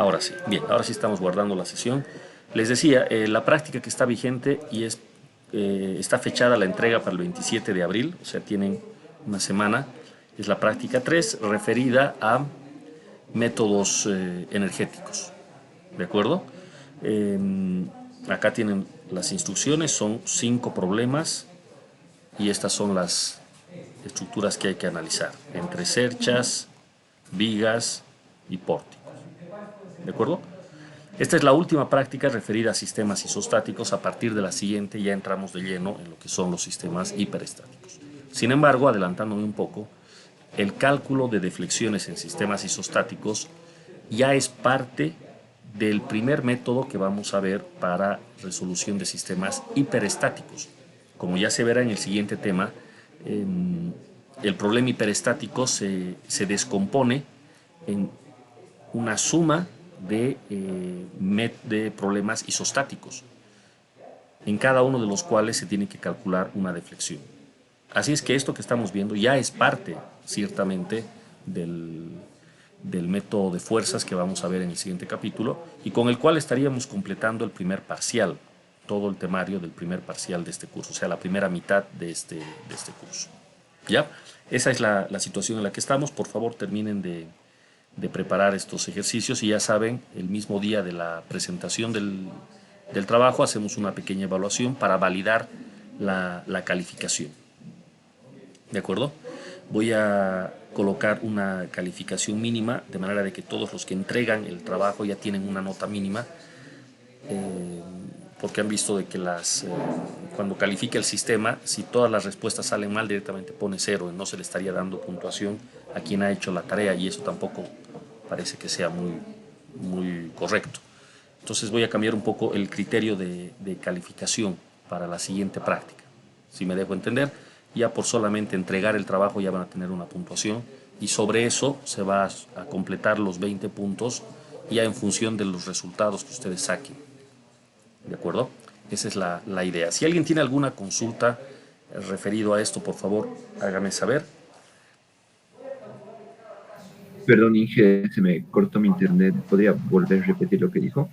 Ahora sí, bien, ahora sí estamos guardando la sesión. Les decía, la práctica que está vigente y está fechada la entrega para el 27 de abril, o sea, tienen una semana, es la práctica 3 referida a métodos energéticos, ¿de acuerdo? Eh, Acá tienen las instrucciones, son 5 problemas y estas son las estructuras que hay que analizar, entre cerchas, vigas y pórticos, ¿de acuerdo? Esta es la última práctica referida a sistemas isostáticos. A partir de la siguiente ya entramos de lleno en lo que son los sistemas hiperestáticos. Sin embargo, adelantándome un poco, el cálculo de deflexiones en sistemas isostáticos ya es parte del primer método que vamos a ver para resolución de sistemas hiperestáticos. Como ya se verá en el siguiente tema, el problema hiperestático se descompone en una suma de problemas isostáticos, en cada uno de los cuales se tiene que calcular una deflexión. Así es que esto que estamos viendo ya es parte, ciertamente, del método de fuerzas que vamos a ver en el siguiente capítulo y con el cual estaríamos completando el primer parcial, todo el temario del primer parcial de este curso, o sea, la primera mitad de este curso. ¿Ya? Esa es la situación en la que estamos. Por favor, terminen de preparar estos ejercicios y ya saben, el mismo día de la presentación del trabajo hacemos una pequeña evaluación para validar la calificación. ¿De acuerdo? Voy a colocar una calificación mínima de manera de que todos los que entregan el trabajo ya tienen una nota mínima, porque han visto de que cuando califica el sistema, si todas las respuestas salen mal, directamente pone 0 y no se le estaría dando puntuación a quien ha hecho la tarea, y eso tampoco parece que sea muy correcto. Entonces voy a cambiar un poco el criterio de calificación para la siguiente práctica. Si me dejo entender, ya por solamente entregar el trabajo ya van a tener una puntuación y sobre eso se va a completar los 20 puntos ya en función de los resultados que ustedes saquen. ¿De acuerdo? Esa es la idea. Si alguien tiene alguna consulta referido a esto, por favor, hágame saber. Perdón, Inge, se me cortó mi internet. ¿Podría volver a repetir lo que dijo?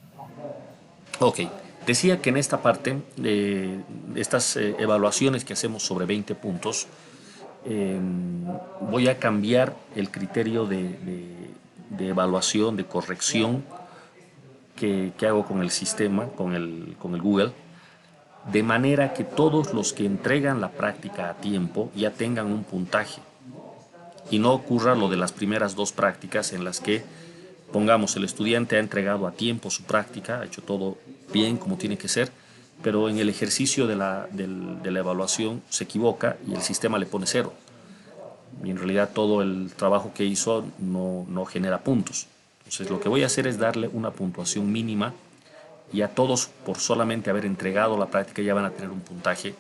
Ok, decía que en esta parte, estas evaluaciones que hacemos sobre 20 puntos, eh, voy a cambiar el criterio de evaluación, de corrección que hago con el sistema, con el Google, de manera que todos los que entregan la práctica a tiempo ya tengan un puntaje y no ocurra lo de las primeras dos prácticas en las que, pongamos, el estudiante ha entregado a tiempo su práctica, ha hecho todo bien como tiene que ser, pero en el ejercicio de la evaluación se equivoca y el sistema le pone 0. Y en realidad todo el trabajo que hizo no genera puntos. Entonces lo que voy a hacer es darle una puntuación mínima y a todos por solamente haber entregado la práctica ya van a tener un puntaje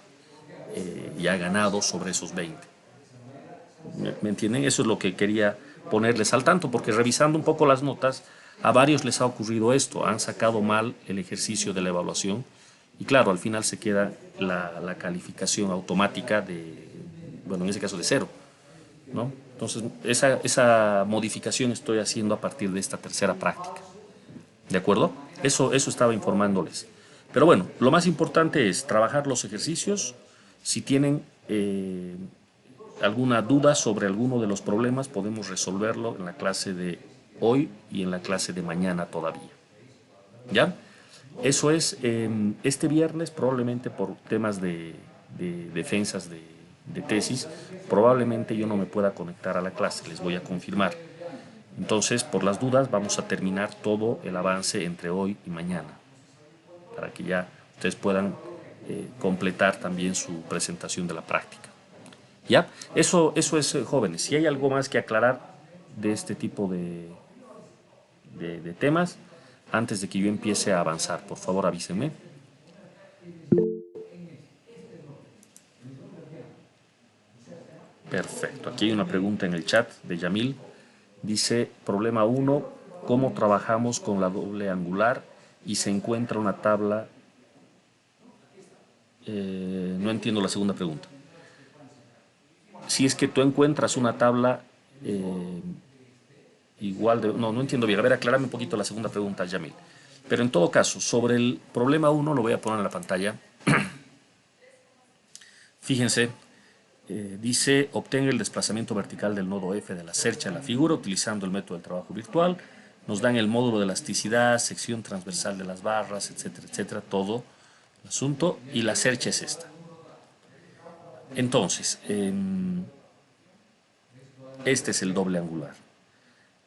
ya ganado sobre esos 20. ¿Me entienden? Eso es lo que quería ponerles al tanto, porque revisando un poco las notas, a varios les ha ocurrido esto, han sacado mal el ejercicio de la evaluación y claro, al final se queda la calificación automática bueno, en ese caso de 0, ¿no? Entonces, esa modificación estoy haciendo a partir de esta tercera práctica. ¿De acuerdo? Eso estaba informándoles. Pero bueno, lo más importante es trabajar los ejercicios. Si tienen alguna duda sobre alguno de los problemas, podemos resolverlo en la clase de hoy y en la clase de mañana todavía. ¿Ya? Eso es, este viernes probablemente por temas de defensas de tesis, probablemente yo no me pueda conectar a la clase, les voy a confirmar. Entonces, por las dudas, vamos a terminar todo el avance entre hoy y mañana, para que ya ustedes puedan completar también su presentación de la práctica. ¿Ya? Eso es, jóvenes. Si hay algo más que aclarar de este tipo de temas, antes de que yo empiece a avanzar, por favor avísenme. Perfecto. Aquí hay una pregunta en el chat de Yamil. Dice, problema 1, ¿cómo trabajamos con la doble angular y se encuentra una tabla? No entiendo la segunda pregunta. Si es que tú encuentras una tabla igual de... No, no entiendo bien. A ver, aclárame un poquito la segunda pregunta, Yamil. Pero en todo caso, sobre el problema uno lo voy a poner en la pantalla. Fíjense, dice, obtenga el desplazamiento vertical del nodo F de la cercha en la figura utilizando el método del trabajo virtual. Nos dan el módulo de elasticidad, sección transversal de las barras, etcétera, etcétera, todo el asunto. Y la cercha es esta. Entonces, este es el doble angular.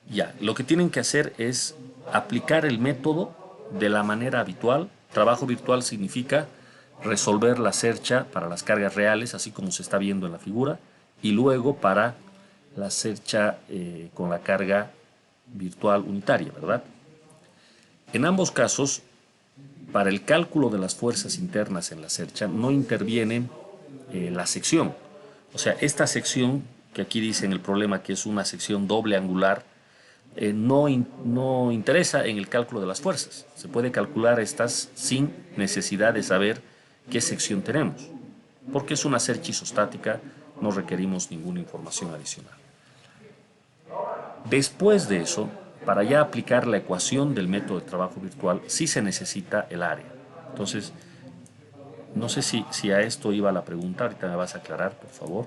Ya, lo que tienen que hacer es aplicar el método de la manera habitual. Trabajo virtual significa resolver la cercha para las cargas reales, así como se está viendo en la figura, y luego para la cercha con la carga virtual unitaria, ¿verdad? En ambos casos, para el cálculo de las fuerzas internas en la cercha no interviene la sección. O sea, esta sección que aquí dice en el problema que es una sección doble angular, no interesa en el cálculo de las fuerzas. Se puede calcular estas sin necesidad de saber qué sección tenemos. Porque es una cercha isostática, no requerimos ninguna información adicional. Después de eso, para ya aplicar la ecuación del método de trabajo virtual, sí se necesita el área. Entonces, no sé si a esto iba la pregunta, ahorita me vas a aclarar, por favor.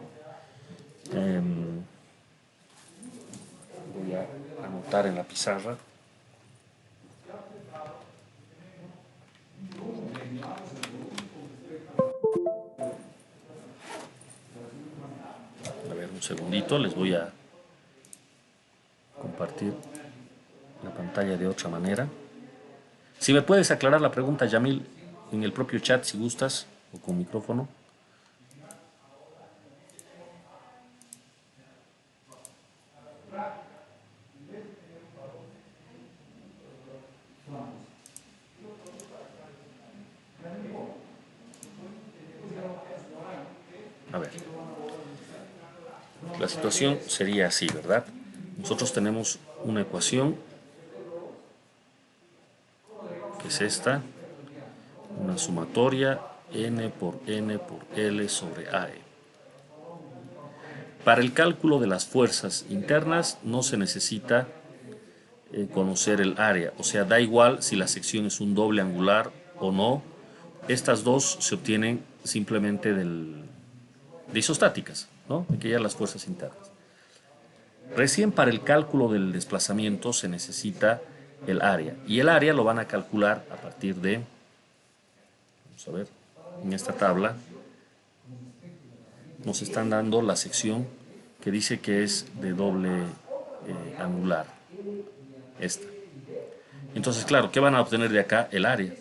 Voy a anotar en la pizarra. A ver, un segundito, les voy a compartir la pantalla de otra manera. Si me puedes aclarar la pregunta, Yamil, en el propio chat, si gustas, o con micrófono. A ver, la situación sería así, ¿verdad? Nosotros tenemos una ecuación, que es esta, una sumatoria n por L sobre AE. Para el cálculo de las fuerzas internas no se necesita conocer el área, o sea, da igual si la sección es un doble angular o no. Estas dos se obtienen simplemente de isostáticas, ¿no? De que ya las fuerzas internas. Recién para el cálculo del desplazamiento se necesita el área, y el área lo van a calcular a partir de, vamos a ver, en esta tabla nos están dando la sección que dice que es de doble angular, esta. Entonces, claro, ¿qué van a obtener de acá? El área.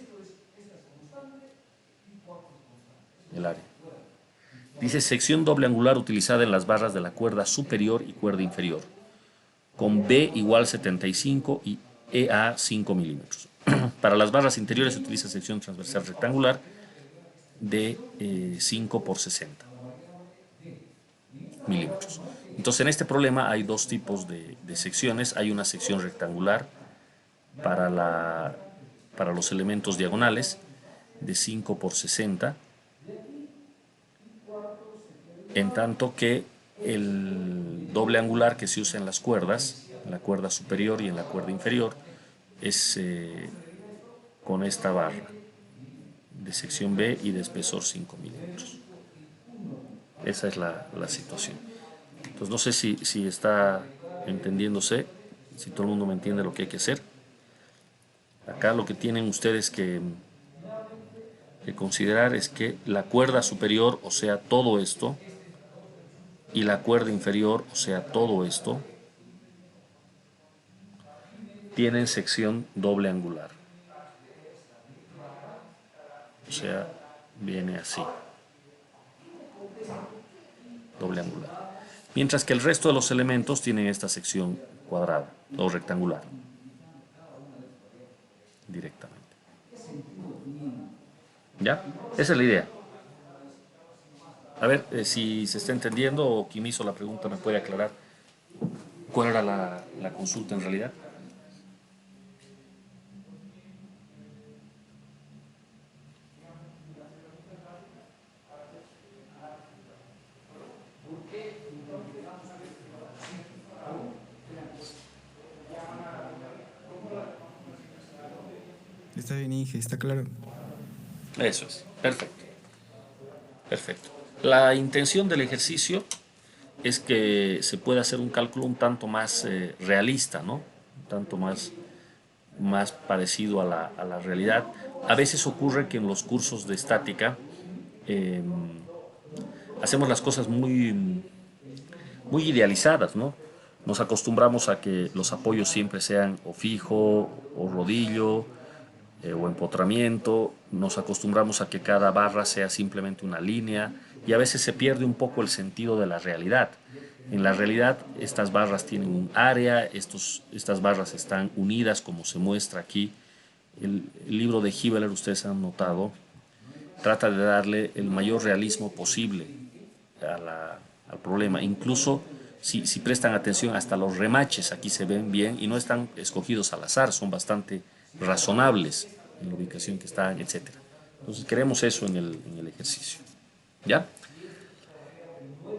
El área. Dice sección doble angular utilizada en las barras de la cuerda superior y cuerda inferior, con B igual 75 y EA 5 milímetros. Para las barras interiores se utiliza sección transversal rectangular de 5 por 60 milímetros. Entonces, en este problema hay dos tipos de secciones. Hay una sección rectangular para los elementos diagonales de 5 por 60, en tanto que el doble angular que se usa en las cuerdas, en la cuerda superior y en la cuerda inferior, es con esta barra de sección B y de espesor 5 milímetros. Esa es la situación. Entonces no sé si está entendiéndose, si todo el mundo me entiende lo que hay que hacer. Acá lo que tienen ustedes que considerar es que la cuerda superior, o sea, todo esto, y la cuerda inferior, o sea, todo esto, tienen sección doble angular. O sea, viene así, doble angular. Mientras que el resto de los elementos tienen esta sección cuadrada o rectangular, directamente. ¿Ya? Esa es la idea. A ver si se está entendiendo o quien hizo la pregunta me puede aclarar cuál era la consulta en realidad. Está bien, Inge, está claro. Eso es, perfecto, perfecto. La intención del ejercicio es que se pueda hacer un cálculo un tanto más realista, ¿no? Un tanto más parecido a la realidad. A veces ocurre que en los cursos de estática eh, hacemos las cosas muy idealizadas, ¿no? Nos acostumbramos a que los apoyos siempre sean o fijo, o rodillo, o empotramiento. Nos acostumbramos a que cada barra sea simplemente una línea y a veces se pierde un poco el sentido de la realidad. En la realidad, estas barras tienen un área, estas barras están unidas como se muestra aquí. El libro de Hibbeler, ustedes han notado, trata de darle el mayor realismo posible al problema. Incluso si prestan atención, hasta los remaches aquí se ven bien y no están escogidos al azar, son bastante razonables en la ubicación que están, etcétera. Entonces queremos eso en el ejercicio. ¿Ya?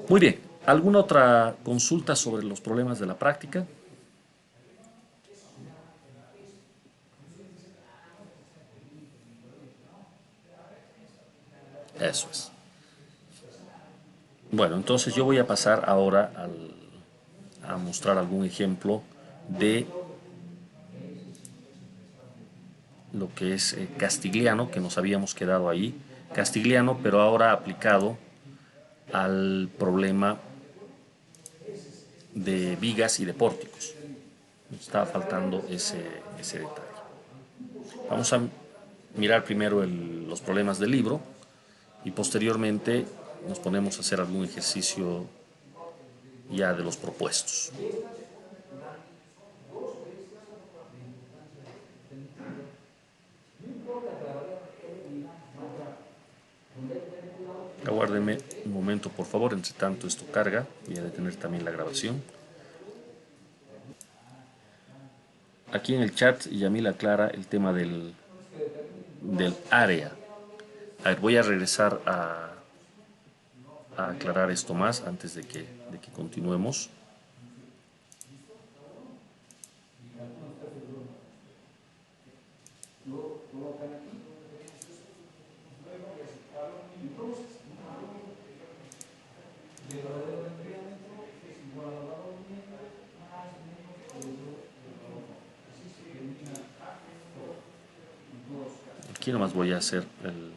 Muy bien. ¿Alguna otra consulta sobre los problemas de la práctica? Eso es. Bueno, entonces yo voy a pasar ahora a mostrar algún ejemplo de lo que es Castigliano, que nos habíamos quedado ahí. Castigliano, pero ahora aplicado al problema de vigas y de pórticos. Nos estaba faltando ese detalle. Vamos a mirar primero los problemas del libro y posteriormente nos ponemos a hacer algún ejercicio ya de los propuestos. Aguárdenme un momento, por favor, entre tanto esto carga. Voy a detener también la grabación. Aquí en el chat Yamil aclara el tema del área. A ver, voy a regresar a aclarar esto más antes de que continuemos. Aquí nomás voy a hacer el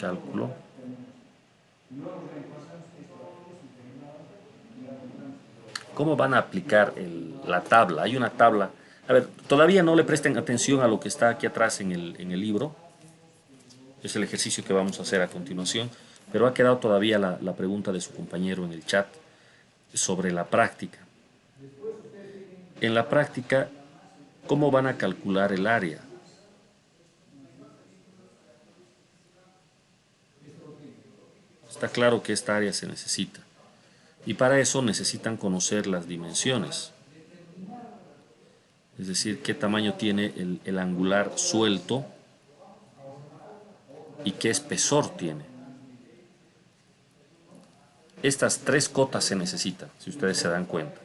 cálculo. ¿Cómo van a aplicar la tabla? Hay una tabla. A ver, todavía no le presten atención a lo que está aquí atrás en el libro. Es el ejercicio que vamos a hacer a continuación. Pero ha quedado todavía la pregunta de su compañero en el chat sobre la práctica. En la práctica, ¿cómo van a calcular el área? Está claro que esta área se necesita. Y para eso necesitan conocer las dimensiones. Es decir, qué tamaño tiene el angular suelto y qué espesor tiene. Estas tres cotas se necesitan, si ustedes se dan cuenta.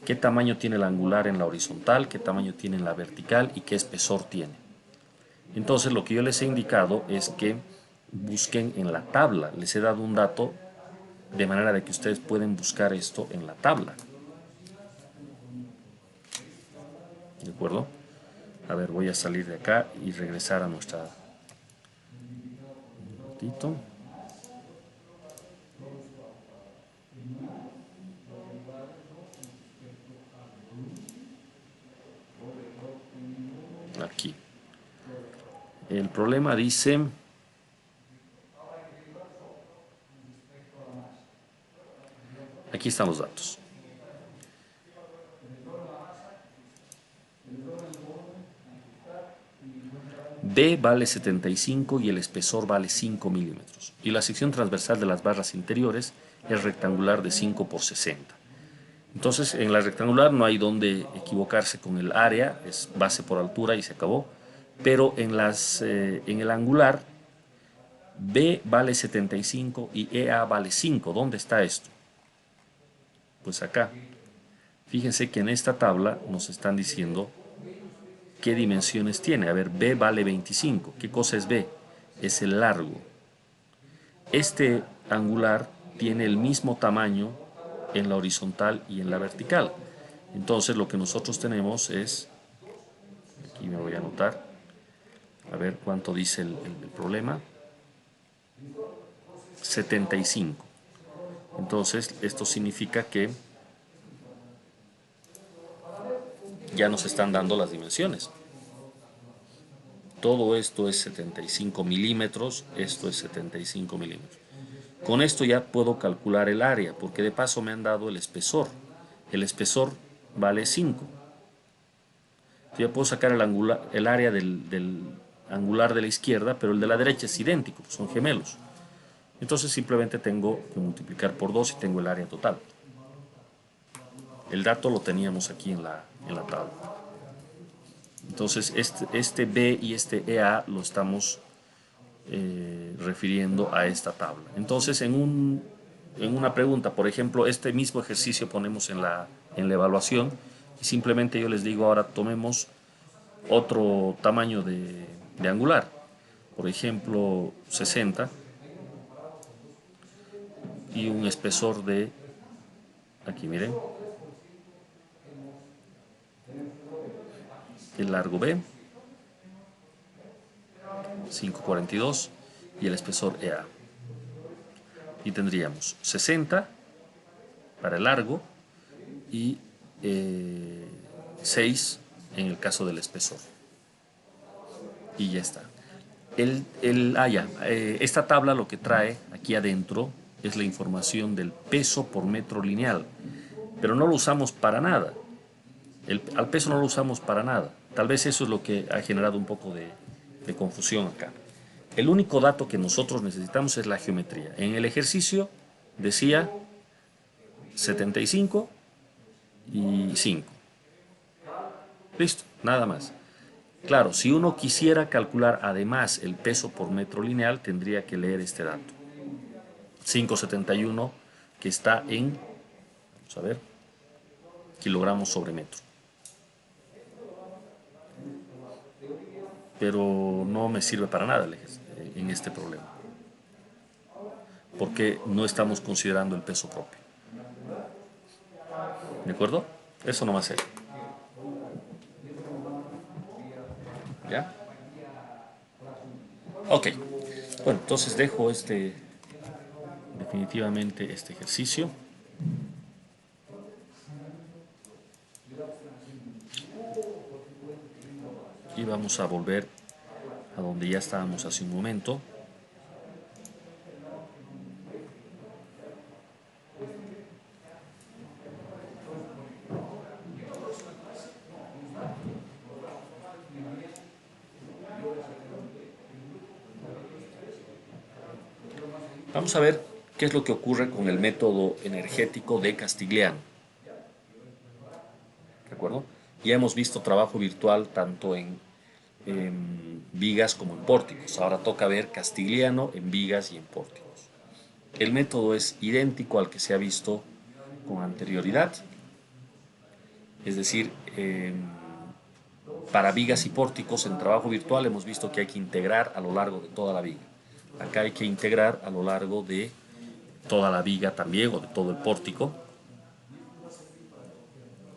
¿Qué tamaño tiene el angular en la horizontal? ¿Qué tamaño tiene en la vertical? ¿Y qué espesor tiene? Entonces, lo que yo les he indicado es que busquen en la tabla. Les he dado un dato de manera de que ustedes pueden buscar esto en la tabla. ¿De acuerdo? A ver, voy a salir de acá y regresar a nuestra... Un ratito. Aquí. El problema dice... Aquí están los datos. B vale 75 y el espesor vale 5 milímetros. Y la sección transversal de las barras interiores es rectangular de 5 por 60. Entonces, en la rectangular no hay donde equivocarse con el área, es base por altura y se acabó. Pero en el angular, B vale 75 y EA vale 5. ¿Dónde está esto? Pues acá. Fíjense que en esta tabla nos están diciendo ¿qué dimensiones tiene? A ver, B vale 25. ¿Qué cosa es B? Es el largo. Este angular tiene el mismo tamaño en la horizontal y en la vertical. Entonces lo que nosotros tenemos es, aquí me voy a anotar, a ver cuánto dice el problema, 75. Entonces esto significa que ya nos están dando las dimensiones. Todo esto es 75 milímetros, esto es 75 milímetros. Con esto ya puedo calcular el área, porque de paso me han dado el espesor. El espesor vale 5. Ya puedo sacar el área del angular de la izquierda, pero el de la derecha es idéntico, son gemelos. Entonces simplemente tengo que multiplicar por 2 y tengo el área total. El dato lo teníamos aquí en la tabla. Entonces este B y este EA lo estamos refiriendo a esta tabla. Entonces en una pregunta, por ejemplo, este mismo ejercicio ponemos en la evaluación y simplemente yo les digo ahora tomemos otro tamaño de angular, por ejemplo 60 y un espesor de, aquí miren, el largo B, 5,42 y el espesor EA. Y tendríamos 60 para el largo y 6 en el caso del espesor. Y ya está. Esta tabla lo que trae aquí adentro es la información del peso por metro lineal, pero no lo usamos para nada. Al peso no lo usamos para nada. Tal vez eso es lo que ha generado un poco de confusión acá. El único dato que nosotros necesitamos es la geometría. En el ejercicio decía 75 y 5. Listo, nada más. Claro, si uno quisiera calcular además el peso por metro lineal, tendría que leer este dato. 5,71 que está en, vamos a ver, kilogramos sobre metro. Pero no me sirve para nada en este problema, porque no estamos considerando el peso propio. ¿De acuerdo? Eso no va a ser. ¿Ya? Ok. Bueno, entonces dejo definitivamente este ejercicio. Y vamos a volver a donde ya estábamos hace un momento. Vamos a ver qué es lo que ocurre con el método energético de Castigliano. ¿De acuerdo? Ya hemos visto trabajo virtual tanto en vigas como en pórticos. Ahora toca ver Castigliano en vigas y en pórticos. El método es idéntico al que se ha visto con anterioridad. Es decir, para vigas y pórticos en trabajo virtual hemos visto que hay que integrar a lo largo de toda la viga. Acá hay que integrar a lo largo de toda la viga también o de todo el pórtico.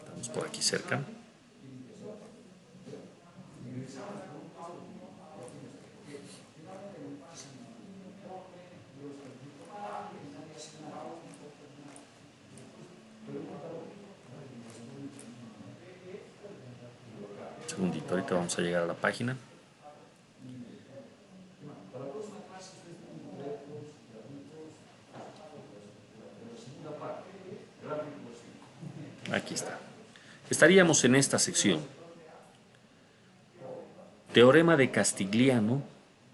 Estamos por aquí cerca. Un segundito, ahorita vamos a llegar a la página. Aquí está. Estaríamos en esta sección. Teorema de Castigliano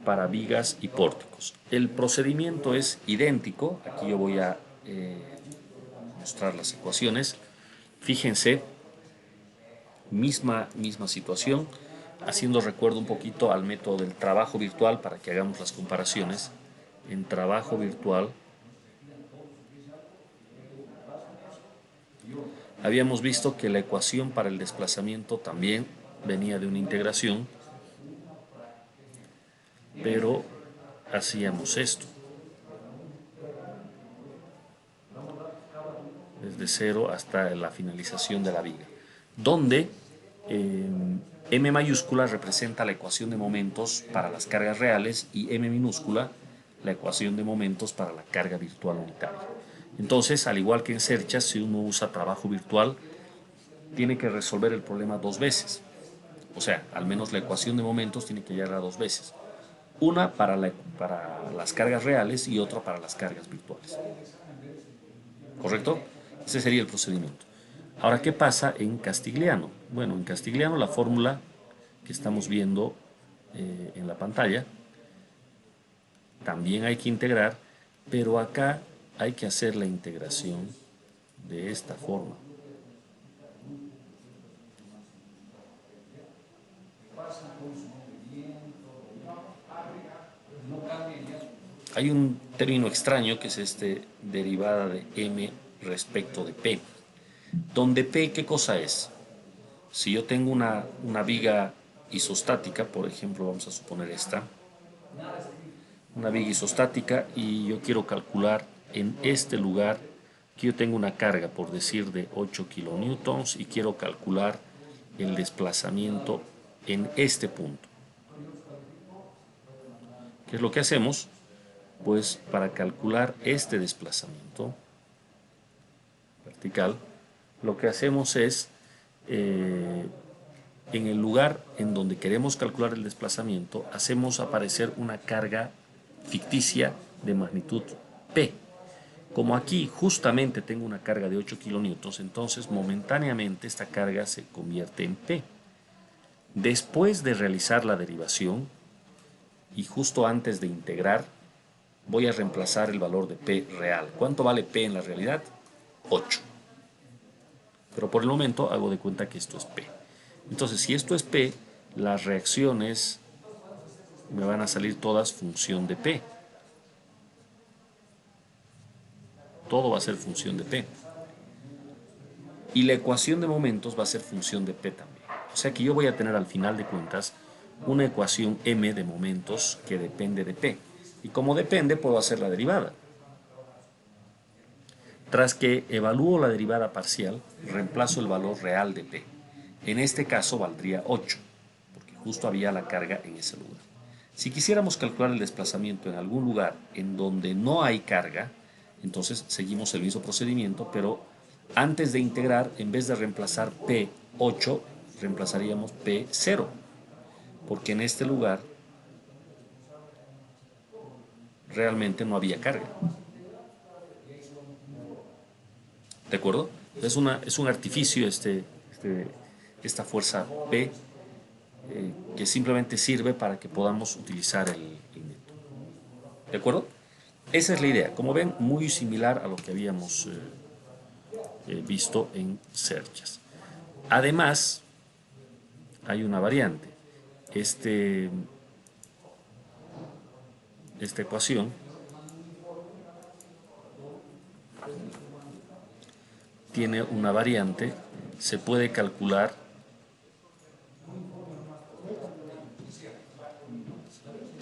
para vigas y pórticos. El procedimiento es idéntico. Aquí yo voy a mostrar las ecuaciones. Fíjense, misma situación, haciendo recuerdo un poquito al método del trabajo virtual para que hagamos las comparaciones. En trabajo virtual habíamos visto que la ecuación para el desplazamiento también venía de una integración, pero hacíamos esto. Desde 0 hasta la finalización de la viga, donde M mayúscula representa la ecuación de momentos para las cargas reales y M minúscula la ecuación de momentos para la carga virtual unitaria. Entonces, al igual que en Serchas, si uno usa trabajo virtual, tiene que resolver el problema 2 veces. O sea, al menos la ecuación de momentos tiene que llegar a 2 veces. Una para las cargas reales y otra para las cargas virtuales. ¿Correcto? Ese sería el procedimiento. Ahora, ¿qué pasa en castigliano? Bueno, en castigliano la fórmula que estamos viendo en la pantalla también hay que integrar, pero acá hay que hacer la integración de esta forma. Hay un término extraño que es derivada de m respecto de p, donde p, ¿qué cosa es? Si yo tengo una viga isostática, por ejemplo, vamos a suponer esta, una viga isostática, y yo quiero calcular en este lugar que yo tengo una carga, por decir, de 8 kilonewtons y quiero calcular el desplazamiento en este punto. ¿Qué es lo que hacemos? Pues para calcular este desplazamiento vertical, lo que hacemos es, en el lugar en donde queremos calcular el desplazamiento, hacemos aparecer una carga ficticia de magnitud P. Como aquí justamente tengo una carga de 8 kilonewtons, entonces momentáneamente esta carga se convierte en P. Después de realizar la derivación y justo antes de integrar, voy a reemplazar el valor de P real. ¿Cuánto vale P en la realidad? 8. Pero por el momento hago de cuenta que esto es P. Entonces, si esto es P, las reacciones me van a salir todas función de P. Todo va a ser función de P. Y la ecuación de momentos va a ser función de P también. O sea que yo voy a tener al final de cuentas una ecuación M de momentos que depende de P. Y como depende, puedo hacer la derivada. Tras que evalúo la derivada parcial, reemplazo el valor real de P. En este caso valdría 8, porque justo había la carga en ese lugar. Si quisiéramos calcular el desplazamiento en algún lugar en donde no hay carga, entonces seguimos el mismo procedimiento, pero antes de integrar, en vez de reemplazar P8, reemplazaríamos P0, porque en este lugar realmente no había carga. ¿De acuerdo? Es un artificio esta fuerza P, que simplemente sirve para que podamos utilizar el método. ¿De acuerdo? Esa es la idea. Como ven, muy similar a lo que habíamos visto en Serchas. Además, hay una variante. Esta ecuación tiene una variante, se puede calcular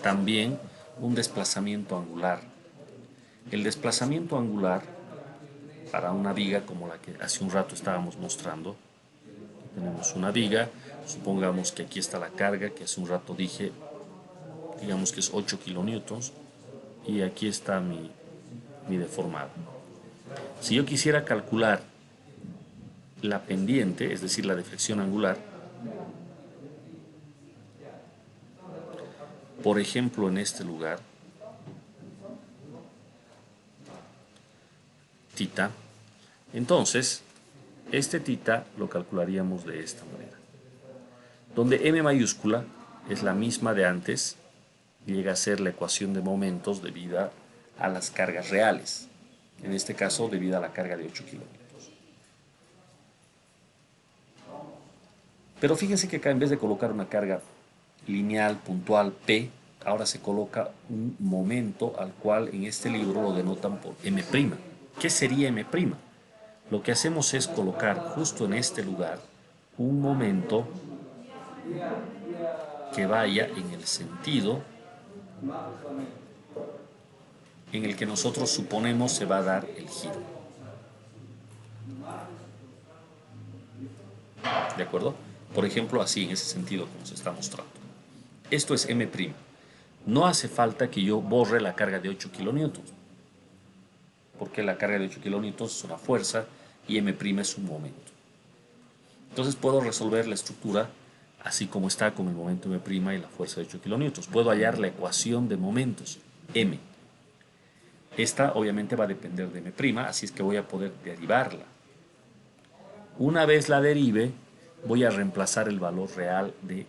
también un desplazamiento angular. El desplazamiento angular para una viga como la que hace un rato estábamos mostrando, tenemos una viga, supongamos que aquí está la carga, que hace un rato dije, digamos que es 8 kilonewtons, y aquí está mi deformado. Si yo quisiera calcular la pendiente, es decir, la deflexión angular, por ejemplo en este lugar, tita, entonces este tita lo calcularíamos de esta manera, donde M mayúscula es la misma de antes, llega a ser la ecuación de momentos debida a las cargas reales, en este caso debida a la carga de 8 kilómetros. Pero fíjense que acá en vez de colocar una carga lineal, puntual, P, ahora se coloca un momento al cual en este libro lo denotan por M'. ¿Qué sería M'? Lo que hacemos es colocar justo en este lugar un momento que vaya en el sentido en el que nosotros suponemos se va a dar el giro. ¿De acuerdo? Por ejemplo, así, en ese sentido que nos está mostrando. Esto es M'. No hace falta que yo borre la carga de 8 kilonewtons, porque la carga de 8 kilonewtons es una fuerza y M' es un momento. Entonces puedo resolver la estructura así como está con el momento M' y la fuerza de 8 kilonewtons. Puedo hallar la ecuación de momentos, M. Esta obviamente va a depender de M', así es que voy a poder derivarla. Una vez la derive, voy a reemplazar el valor real de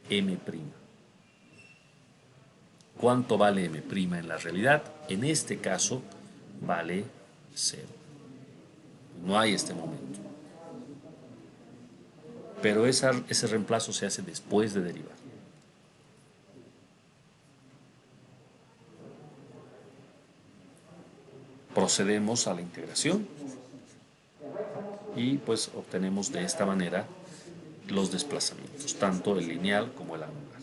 M'. ¿Cuánto vale M' en la realidad? En este caso vale 0. No hay este momento. Pero ese reemplazo se hace después de derivar. Procedemos a la integración y pues obtenemos de esta manera los desplazamientos, tanto el lineal como el angular.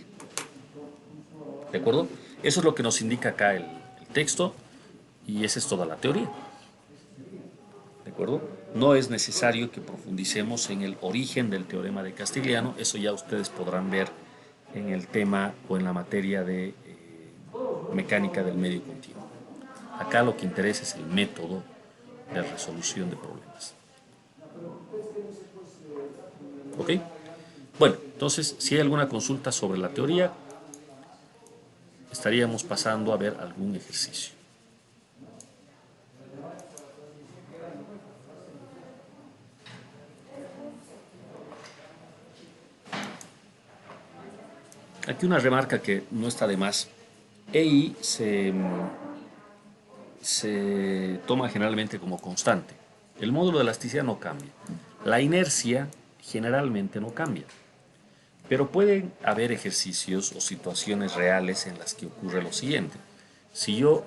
¿De acuerdo? Eso es lo que nos indica acá el texto y esa es toda la teoría. ¿De acuerdo? No es necesario que profundicemos en el origen del teorema de Castigliano, eso ya ustedes podrán ver en el tema o en la materia de mecánica del medio continuo. Acá lo que interesa es el método de resolución de problemas. ¿Ok? Bueno, entonces, si hay alguna consulta sobre la teoría, estaríamos pasando a ver algún ejercicio. Aquí una remarca que no está de más. EI se toma generalmente como constante. El módulo de elasticidad no cambia. La inercia generalmente no cambia. Pero pueden haber ejercicios o situaciones reales en las que ocurre lo siguiente. Si yo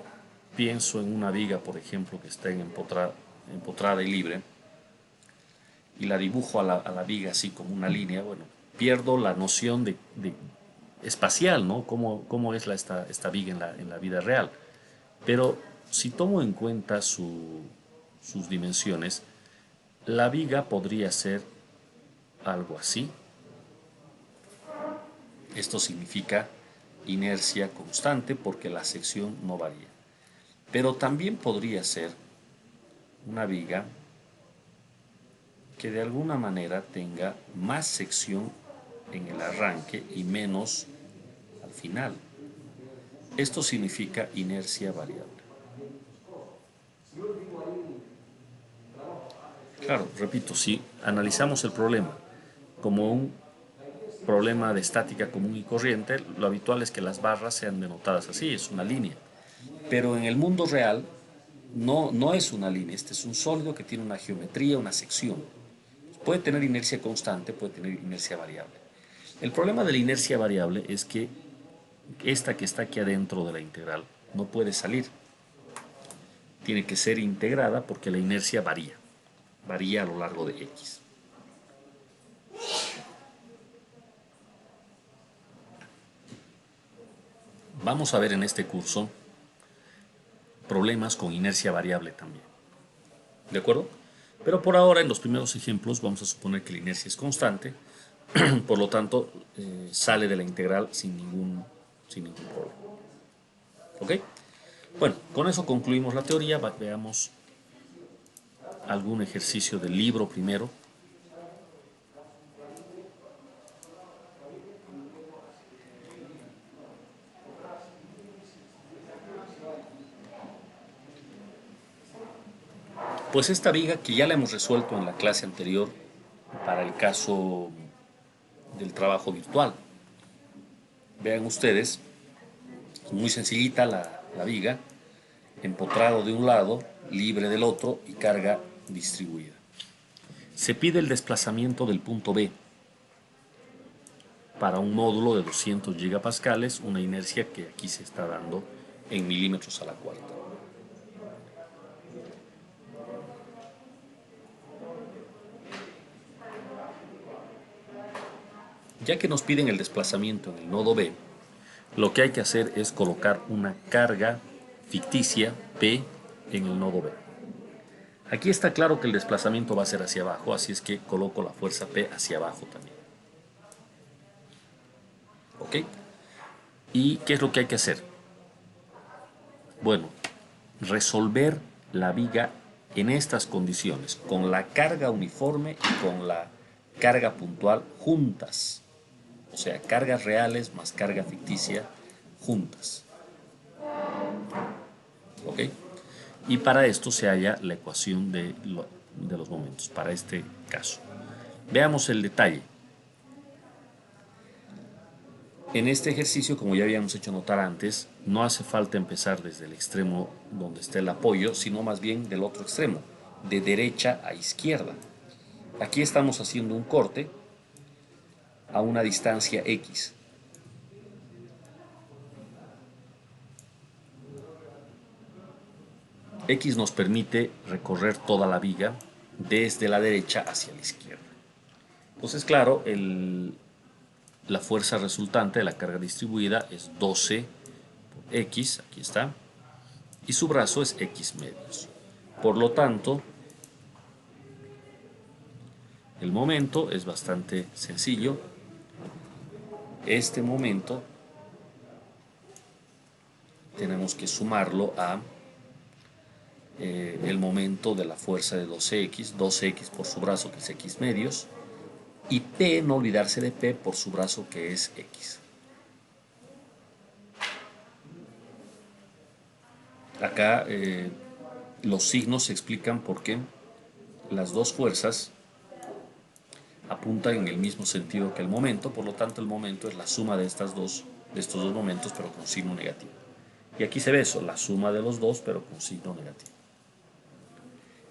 pienso en una viga, por ejemplo, que está empotrada y libre, y la dibujo a la viga así como una línea, bueno, pierdo la noción de espacial, ¿no? Cómo es esta viga en la vida real. Pero si tomo en cuenta sus dimensiones, la viga podría ser algo así. Esto significa inercia constante porque la sección no varía. Pero también podría ser una viga que de alguna manera tenga más sección en el arranque y menos al final. Esto significa inercia variable. Claro, repito, si analizamos el problema como un problema de estática común y corriente, lo habitual es que las barras sean denotadas así, es una línea. Pero en el mundo real no es una línea, este es un sólido que tiene una geometría, una sección. Puede tener inercia constante, puede tener inercia variable. El problema de la inercia variable es que esta que está aquí adentro de la integral no puede salir. Tiene que ser integrada porque la inercia varía a lo largo de X. Vamos a ver en este curso problemas con inercia variable también. ¿De acuerdo? Pero por ahora, en los primeros ejemplos, vamos a suponer que la inercia es constante, por lo tanto, sale de la integral sin ningún problema. ¿Ok? Bueno, con eso concluimos la teoría. Veamos algún ejercicio del libro primero. Pues esta viga que ya la hemos resuelto en la clase anterior para el caso del trabajo virtual. Vean ustedes, muy sencillita la viga, empotrado de un lado, libre del otro y carga distribuida. Se pide el desplazamiento del punto B para un módulo de 200 gigapascales, una inercia que aquí se está dando en milímetros a la cuarta. Ya que nos piden el desplazamiento en el nodo B, lo que hay que hacer es colocar una carga ficticia P en el nodo B. Aquí está claro que el desplazamiento va a ser hacia abajo, así es que coloco la fuerza P hacia abajo también. ¿Ok? ¿Y qué es lo que hay que hacer? Bueno, resolver la viga en estas condiciones, con la carga uniforme y con la carga puntual juntas. O sea, cargas reales más carga ficticia juntas. ¿Ok? Y para esto se halla la ecuación de los momentos, para este caso. Veamos el detalle. En este ejercicio, como ya habíamos hecho notar antes, no hace falta empezar desde el extremo donde está el apoyo, sino más bien del otro extremo, de derecha a izquierda. Aquí estamos haciendo un corte a una distancia X. X nos permite recorrer toda la viga desde la derecha hacia la izquierda. Entonces, claro, la fuerza resultante de la carga distribuida es 12 por X, aquí está, y su brazo es X medios. Por lo tanto, el momento es bastante sencillo. Este momento tenemos que sumarlo a el momento de la fuerza de 12X, 12X por su brazo que es X medios, y P, no olvidarse de P por su brazo que es X. Acá los signos se explican porque las dos fuerzas apuntan en el mismo sentido que el momento, por lo tanto el momento es la suma de estos dos momentos pero con signo negativo. Y aquí se ve eso, la suma de los dos pero con signo negativo.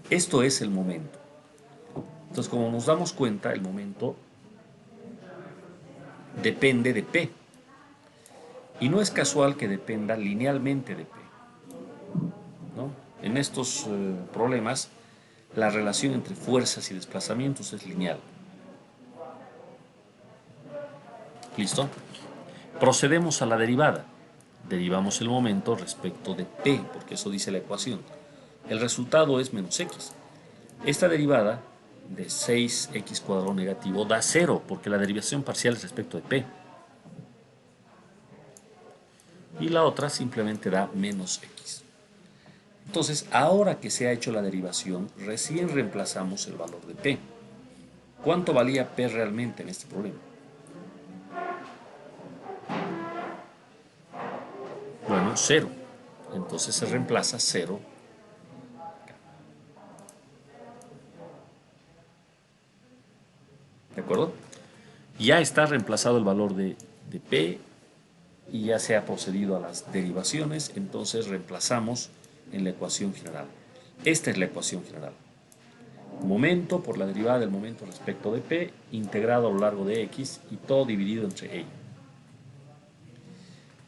Esto es el momento. Entonces, como nos damos cuenta, el momento depende de P. Y no es casual que dependa linealmente de P, ¿no? En estos problemas, la relación entre fuerzas y desplazamientos es lineal. ¿Listo? Procedemos a la derivada. Derivamos el momento respecto de P, porque eso dice la ecuación. El resultado es menos X. Esta derivada de 6x cuadrado negativo da 0, porque la derivación parcial es respecto de P. Y la otra simplemente da menos X. Entonces, ahora que se ha hecho la derivación, recién reemplazamos el valor de P. ¿Cuánto valía P realmente en este problema? Bueno, 0. Entonces se reemplaza 0. ¿De acuerdo? Ya está reemplazado el valor de P y ya se ha procedido a las derivaciones, entonces reemplazamos en la ecuación general. Esta es la ecuación general. Momento por la derivada del momento respecto de P, integrado a lo largo de X y todo dividido entre ello.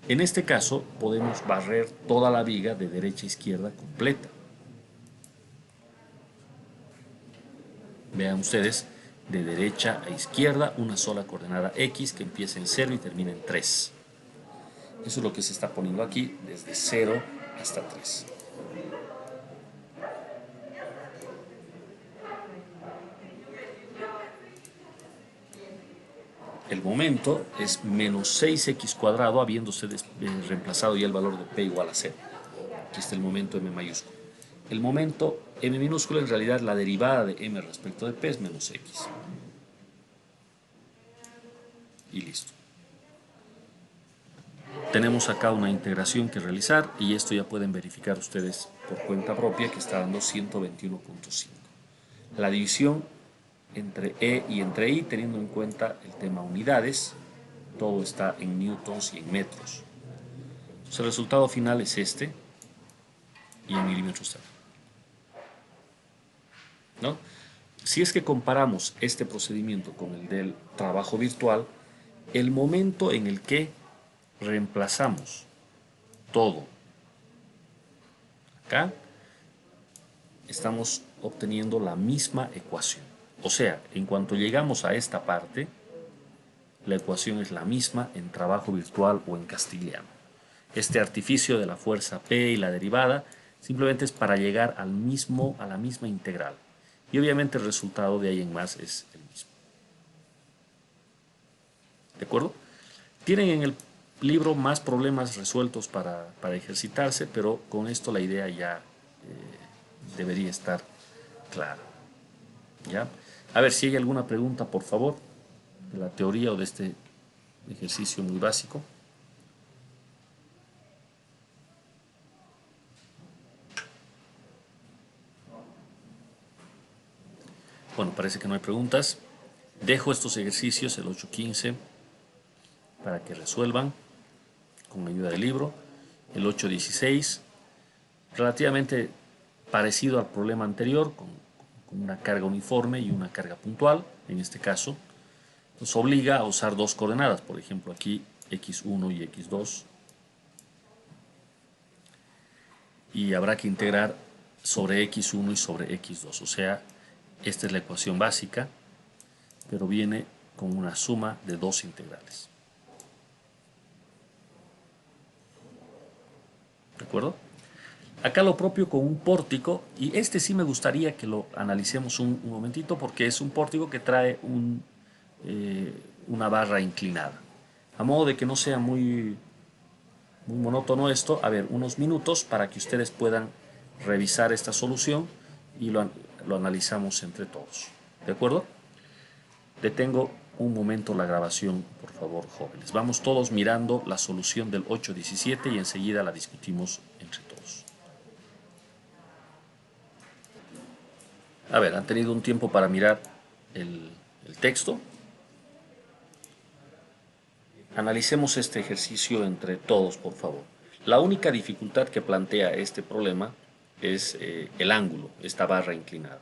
En este caso podemos barrer toda la viga de derecha a izquierda completa. Vean ustedes, de derecha a izquierda una sola coordenada X que empieza en 0 y termina en 3. Eso es lo que se está poniendo aquí, desde 0 hasta 3. El momento es menos 6x cuadrado, habiéndose reemplazado ya el valor de P igual a 0. Aquí está el momento M mayúsculo. El momento M minúsculo, en realidad la derivada de M respecto de P es menos X. Y listo. Tenemos acá una integración que realizar y esto ya pueden verificar ustedes por cuenta propia que está dando 121.5. La división entre E y entre I, teniendo en cuenta el tema unidades, todo está en newtons y en metros. Entonces el resultado final es este y en milímetros también, ¿no? Si es que comparamos este procedimiento con el del trabajo virtual, el momento en el que reemplazamos todo acá, estamos obteniendo la misma ecuación. O sea, en cuanto llegamos a esta parte, la ecuación es la misma en trabajo virtual o en castellano. Este artificio de la fuerza P y la derivada simplemente es para llegar a la misma integral. Y obviamente el resultado de ahí en más es el mismo. ¿De acuerdo? Tienen en el libro más problemas resueltos para ejercitarse, pero con esto la idea ya debería estar clara. ¿Ya? A ver si hay alguna pregunta, por favor, de la teoría o de este ejercicio muy básico. Bueno, parece que no hay preguntas. Dejo estos ejercicios, el 8.15, para que resuelvan con ayuda del libro. El 8.16, relativamente parecido al problema anterior, con una carga uniforme y una carga puntual, en este caso. Nos obliga a usar dos coordenadas, por ejemplo aquí x1 y x2. Y habrá que integrar sobre x1 y sobre x2. O sea, esta es la ecuación básica, pero viene con una suma de dos integrales. ¿De acuerdo? Acá lo propio con un pórtico, y este sí me gustaría que lo analicemos un momentito, porque es un pórtico que trae una barra inclinada. A modo de que no sea muy monótono esto, a ver, unos minutos para que ustedes puedan revisar esta solución y lo analizamos entre todos. ¿De acuerdo? Detengo un momento la grabación, por favor, jóvenes. Vamos todos mirando la solución del 8.17 y enseguida la discutimos entre todos. A ver, han tenido un tiempo para mirar el texto. Analicemos este ejercicio entre todos, por favor. La única dificultad que plantea este problema es el ángulo, esta barra inclinada.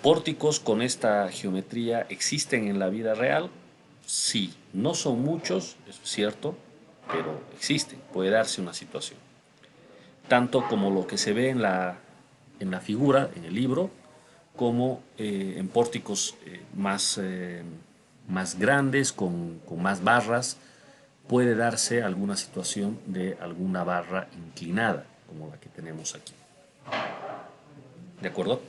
¿Pórticos con esta geometría existen en la vida real? Sí, no son muchos, eso es cierto, pero existen, puede darse una situación. Tanto como lo que se ve en la figura, en el libro, como en pórticos más grandes, con más barras, puede darse alguna situación de alguna barra inclinada, como la que tenemos aquí. ¿De acuerdo?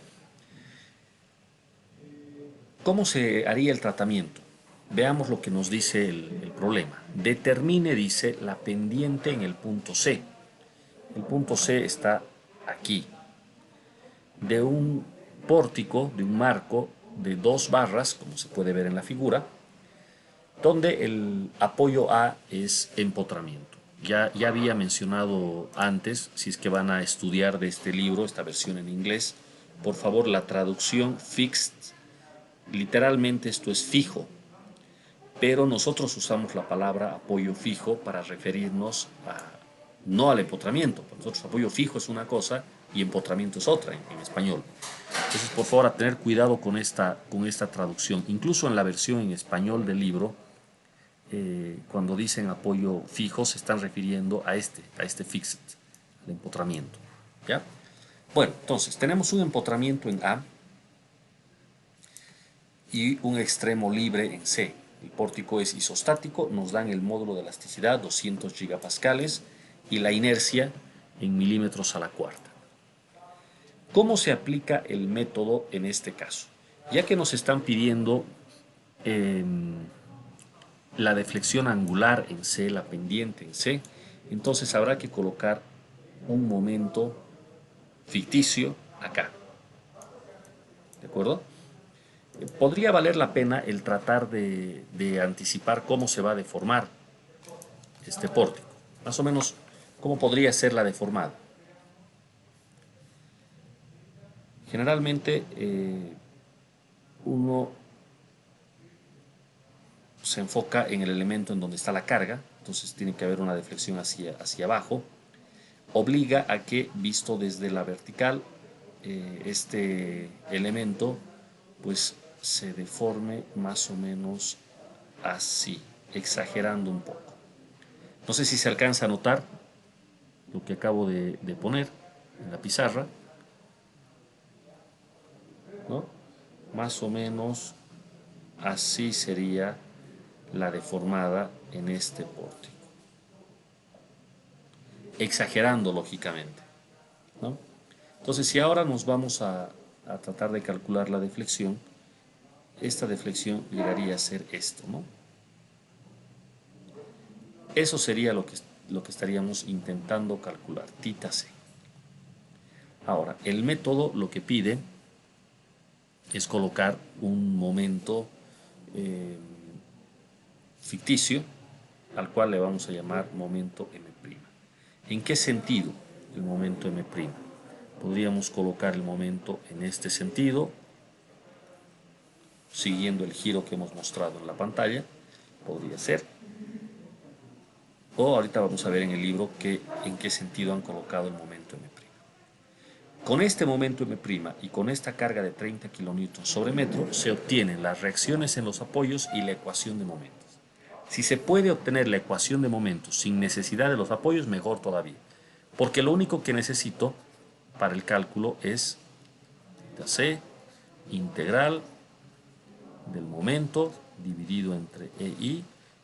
¿Cómo se haría el tratamiento? Veamos lo que nos dice el problema. Determine, dice, la pendiente en el punto C. El punto C está aquí. De un pórtico, de un marco de dos barras, como se puede ver en la figura, donde el apoyo A es empotramiento. Ya había mencionado antes, si es que van a estudiar de este libro, esta versión en inglés, por favor la traducción fixed, literalmente esto es fijo, pero nosotros usamos la palabra apoyo fijo para referirnos no al empotramiento. Para nosotros apoyo fijo es una cosa y empotramiento es otra en español. Entonces, por favor, a tener cuidado con esta traducción. Incluso en la versión en español del libro, cuando dicen apoyo fijo, se están refiriendo a este fixed, al empotramiento. ¿Ya? Bueno, entonces, tenemos un empotramiento en A y un extremo libre en C. El pórtico es isostático, nos dan el módulo de elasticidad, 200 gigapascales, y la inercia en milímetros a la cuarta. ¿Cómo se aplica el método en este caso? Ya que nos están pidiendo la deflexión angular en C, la pendiente en C, entonces habrá que colocar un momento ficticio acá. ¿De acuerdo? Podría valer la pena el tratar de anticipar cómo se va a deformar este pórtico. Más o menos, cómo podría ser la deformada. Generalmente, uno se enfoca en el elemento en donde está la carga, entonces tiene que haber una deflexión hacia abajo. Obliga a que, visto desde la vertical, este elemento pues se deforme más o menos así, exagerando un poco. No sé si se alcanza a notar lo que acabo de poner en la pizarra, ¿no? Más o menos así sería la deformada en este pórtico. Exagerando lógicamente, ¿no? Entonces, si ahora nos vamos a tratar de calcular la deflexión, esta deflexión llegaría a ser esto, ¿no? Eso sería lo que estaríamos intentando calcular, tita c. Ahora, el método lo que pide es colocar un momento ficticio al cual le vamos a llamar momento m'. ¿En qué sentido el momento m'? Podríamos colocar el momento en este sentido, siguiendo el giro que hemos mostrado en la pantalla, podría ser. O ahorita vamos a ver en el libro en qué sentido han colocado el momento m'. Con este momento m' y con esta carga de 30 kN sobre metro se obtienen las reacciones en los apoyos y la ecuación de momentos. Si se puede obtener la ecuación de momentos sin necesidad de los apoyos, mejor todavía. Porque lo único que necesito para el cálculo es tita c integral del momento dividido entre EI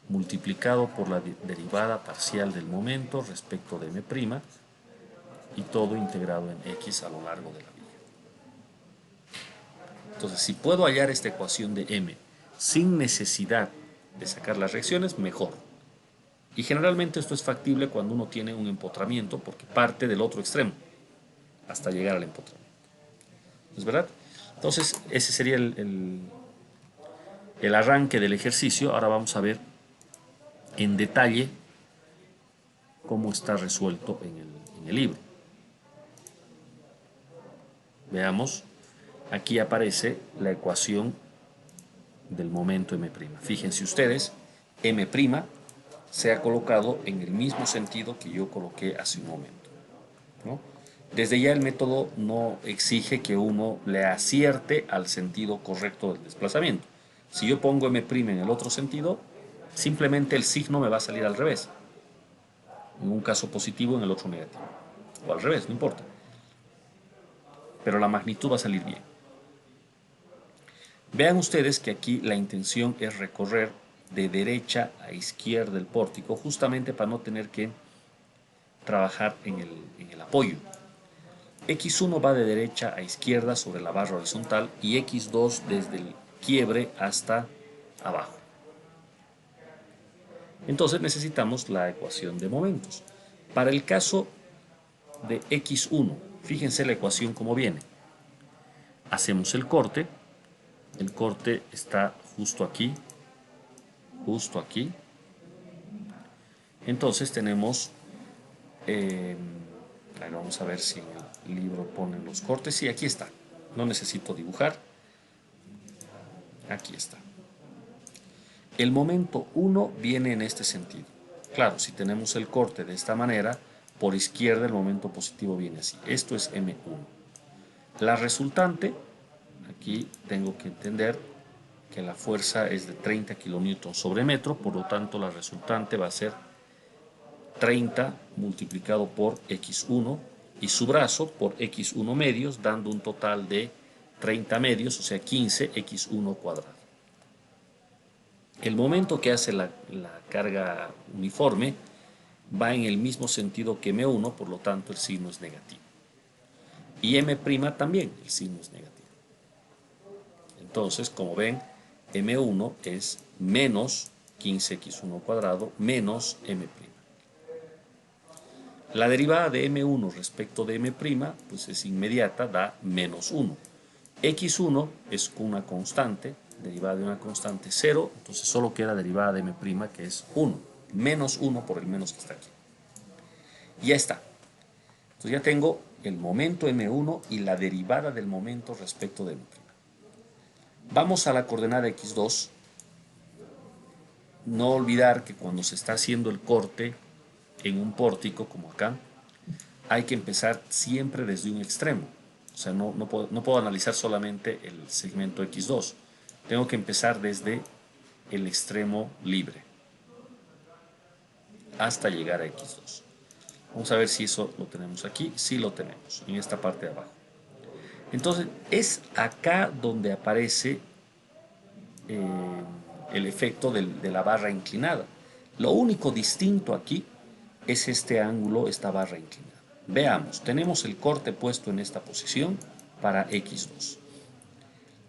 multiplicado por la derivada parcial del momento respecto de m', y todo integrado en x a lo largo de la vía. Entonces, si puedo hallar esta ecuación de m sin necesidad de sacar las reacciones, mejor. Y generalmente esto es factible cuando uno tiene un empotramiento, porque parte del otro extremo hasta llegar al empotramiento. ¿Es verdad? Entonces, ese sería el arranque del ejercicio. Ahora vamos a ver en detalle cómo está resuelto en el libro. Veamos, aquí aparece la ecuación del momento m'. Fíjense ustedes, m' se ha colocado en el mismo sentido que yo coloqué hace un momento, ¿no? Desde ya el método no exige que uno le acierte al sentido correcto del desplazamiento. Si yo pongo m' en el otro sentido, simplemente el signo me va a salir al revés. En un caso positivo, en el otro negativo. O al revés, no importa. Pero la magnitud va a salir bien. Vean ustedes que aquí la intención es recorrer de derecha a izquierda el pórtico, justamente para no tener que trabajar en el apoyo. X1 va de derecha a izquierda sobre la barra horizontal y X2 desde el quiebre hasta abajo. Entonces necesitamos la ecuación de momentos. Para el caso de X1, fíjense la ecuación como viene. Hacemos el corte está justo aquí, entonces tenemos, vamos a ver si el libro pone los cortes, sí, aquí está, no necesito dibujar, aquí está. El momento 1 viene en este sentido. Claro, si tenemos el corte de esta manera, por izquierda el momento positivo viene así. Esto es M1. La resultante, aquí tengo que entender que la fuerza es de 30 kN sobre metro, por lo tanto la resultante va a ser 30 multiplicado por X1 y su brazo por X1 medios, dando un total de 30 medios, o sea 15 X1 cuadrado. El momento que hace la carga uniforme va en el mismo sentido que M1, por lo tanto el signo es negativo. Y M' también, el signo es negativo. Entonces, como ven, M1 es menos 15x1 cuadrado menos M'. La derivada de M1 respecto de M' pues es inmediata, da menos 1. X1 es una constante, derivada de una constante 0, entonces solo queda derivada de M', que es 1. Menos 1 por el menos que está aquí. Y ya está. Entonces ya tengo el momento M1 y la derivada del momento respecto de M'. Vamos a la coordenada X2. No olvidar que cuando se está haciendo el corte en un pórtico como acá, hay que empezar siempre desde un extremo. O sea, no puedo analizar solamente el segmento X2. Tengo que empezar desde el extremo libre hasta llegar a X2. Vamos a ver si eso lo tenemos aquí. Sí lo tenemos, en esta parte de abajo. Entonces, es acá donde aparece el efecto de la barra inclinada. Lo único distinto aquí es este ángulo, esta barra inclinada. Veamos, tenemos el corte puesto en esta posición para X2.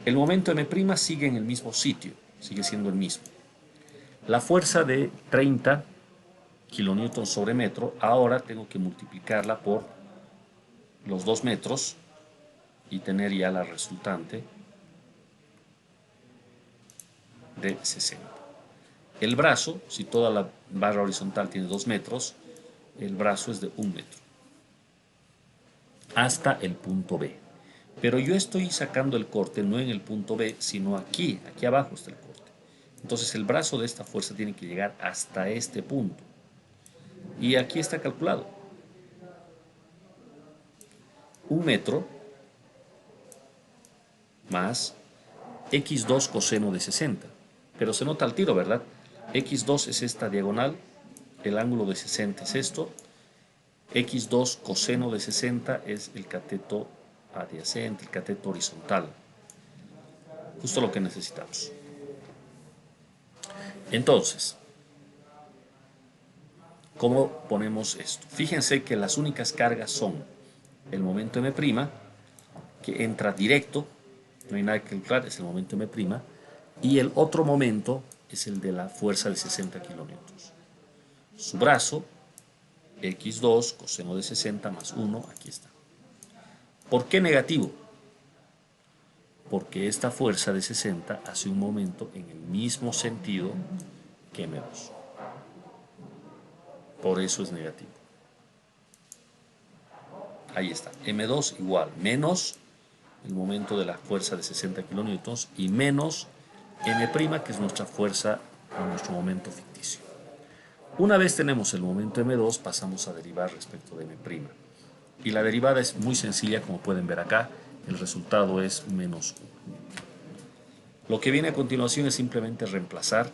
El momento M' sigue en el mismo sitio, sigue siendo el mismo. La fuerza de 30 kilonewtons sobre metro, ahora tengo que multiplicarla por los 2 metros y tener ya la resultante de 60. El brazo, si toda la barra horizontal tiene 2 metros, el brazo es de 1 metro. Hasta el punto B. Pero yo estoy sacando el corte no en el punto B, sino aquí abajo está el corte. Entonces el brazo de esta fuerza tiene que llegar hasta este punto. Y aquí está calculado. 1 metro más x2 coseno de 60. Pero se nota al tiro, ¿verdad? x2 es esta diagonal, el ángulo de 60 es esto, x2 coseno de 60 es el cateto adyacente, el cateto horizontal. Justo lo que necesitamos. Entonces, ¿cómo ponemos esto? Fíjense que las únicas cargas son el momento M', que entra directo, no hay nada que calcular, es el momento M', y el otro momento es el de la fuerza de 60 kilonewtons. Su brazo, x2 coseno de 60 más 1, aquí está. ¿Por qué negativo? Porque esta fuerza de 60 hace un momento en el mismo sentido que M2. Por eso es negativo. Ahí está. M2 igual menos el momento de la fuerza de 60 kilonewtons y menos M', que es nuestra fuerza o nuestro momento ficticio. Una vez tenemos el momento M2, pasamos a derivar respecto de M'. Y la derivada es muy sencilla, como pueden ver acá. El resultado es menos 1. Lo que viene a continuación es simplemente reemplazar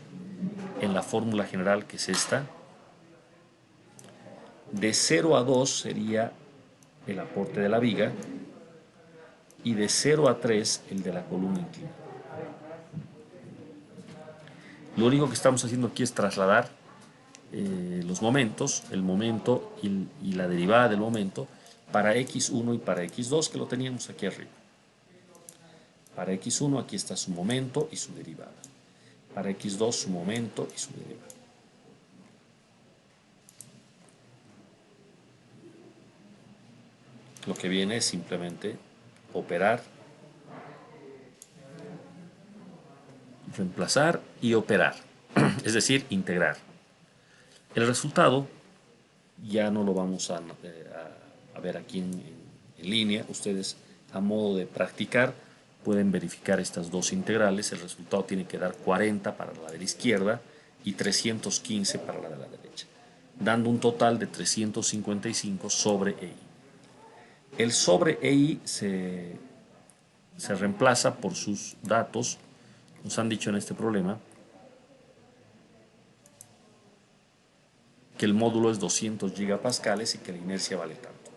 en la fórmula general, que es esta. De 0 a 2 sería el aporte de la viga y de 0 a 3 el de la columna inclinada. Lo único que estamos haciendo aquí es trasladar los momentos, el momento y la derivada del momento para x1 y para x2, que lo teníamos aquí arriba. Para x1 aquí está su momento y su derivada. Para x2 su momento y su derivada. Lo que viene es simplemente operar, reemplazar y operar, es decir, integrar. El resultado ya no lo vamos a ver aquí en línea. Ustedes, a modo de practicar, pueden verificar estas dos integrales. El resultado tiene que dar 40 para la de la izquierda y 315 para la de la derecha, dando un total de 355 sobre EI. El sobre EI se reemplaza por sus datos. Nos han dicho en este problema que el módulo es 200 gigapascales y que la inercia vale tanto.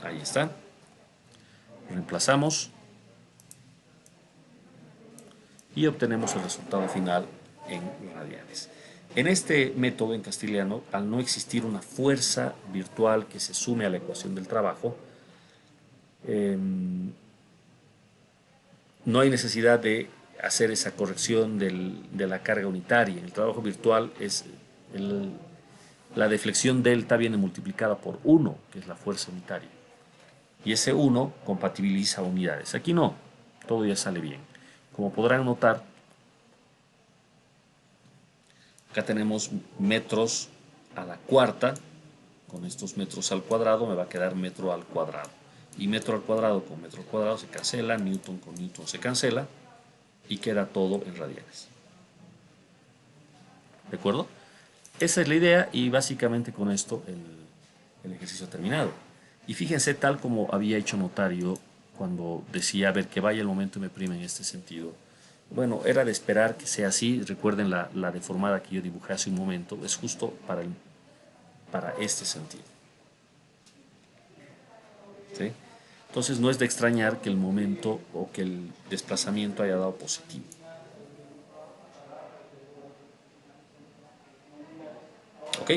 Ahí está. Reemplazamos y obtenemos el resultado final en radianes. En este método en castellano, al no existir una fuerza virtual que se sume a la ecuación del trabajo, no hay necesidad de hacer esa corrección de la carga unitaria. En el trabajo virtual la deflexión delta viene multiplicada por 1, que es la fuerza unitaria. Y ese 1 compatibiliza unidades. Aquí no, todo ya sale bien. Como podrán notar, acá tenemos metros a la cuarta. Con estos metros al cuadrado me va a quedar metro al cuadrado. Y metro al cuadrado con metro al cuadrado se cancela, newton con newton se cancela y queda todo en radianes. ¿De acuerdo? Esa es la idea y básicamente con esto el ejercicio terminado. Y fíjense, tal como había hecho notar yo cuando decía, a ver, que vaya el momento M' en este sentido. Bueno, era de esperar que sea así. Recuerden la deformada que yo dibujé hace un momento. Es justo para este sentido. ¿Sí? Entonces no es de extrañar que el momento o que el desplazamiento haya dado positivo. ¿Ok?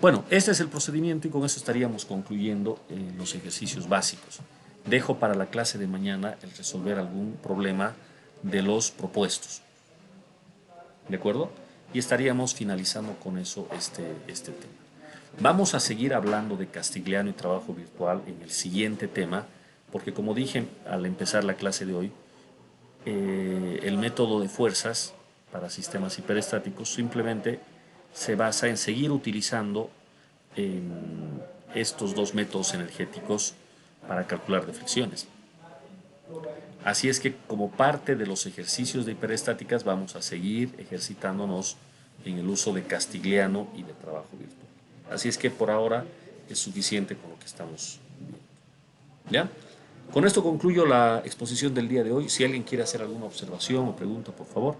Bueno, este es el procedimiento y con eso estaríamos concluyendo los ejercicios básicos. Dejo para la clase de mañana el resolver algún problema de los propuestos. ¿De acuerdo? Y estaríamos finalizando con eso este tema. Vamos a seguir hablando de Castigliano y trabajo virtual en el siguiente tema, porque como dije al empezar la clase de hoy, el método de fuerzas para sistemas hiperestáticos simplemente se basa en seguir utilizando estos dos métodos energéticos para calcular deflexiones. Así es que como parte de los ejercicios de hiperestáticas vamos a seguir ejercitándonos en el uso de Castigliano y de trabajo virtual. Así es que por ahora es suficiente con lo que estamos viendo. ¿Ya? Con esto concluyo la exposición del día de hoy. Si alguien quiere hacer alguna observación o pregunta, por favor.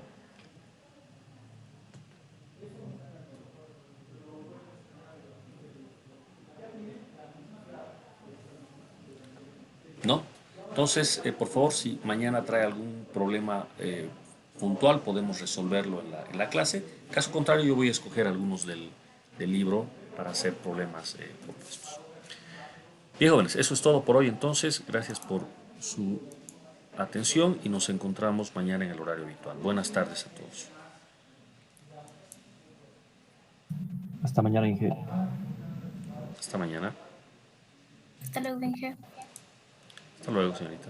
¿No? Entonces, por favor, si mañana trae algún problema puntual, podemos resolverlo en la clase. Caso contrario, yo voy a escoger algunos del libro para hacer problemas propuestos. Bien, jóvenes, eso es todo por hoy entonces. Gracias por su atención y nos encontramos mañana en el horario habitual. Buenas tardes a todos. Hasta mañana, Inge. Hasta mañana. Hasta luego, Inge. Hasta luego, señorita.